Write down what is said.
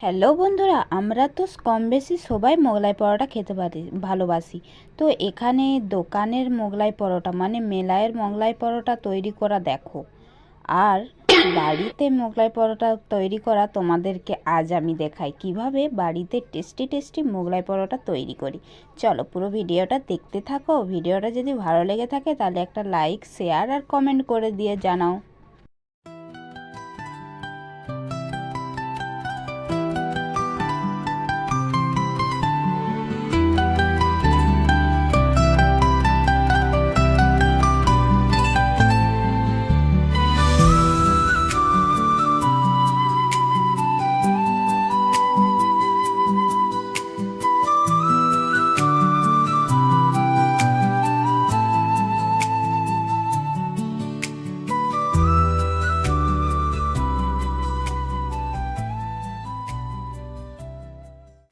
Hello বন্ধুরা, আমরা তো কম বেশি সবাই মোগলাই পরোটা খেতে ভালোবাসি। তো এখানে দোকানের মোগলাই পরোটা মানে মেলায়ের মোগলাই পরোটা তৈরি করা দেখো। আর বাড়িতে মোগলাই পরোটা তৈরি করা তোমাদেরকে আজ আমি দেখাই কিভাবে বাড়িতে টেস্টি টেস্টি মোগলাই পরোটা তৈরি করি। চলো পুরো ভিডিওটা দেখতে থাকো। ভিডিওটা যদি ভালো লেগে থাকে তাহলে একটা লাইক, শেয়ার আর কমেন্ট করে দিয়ে জানাও।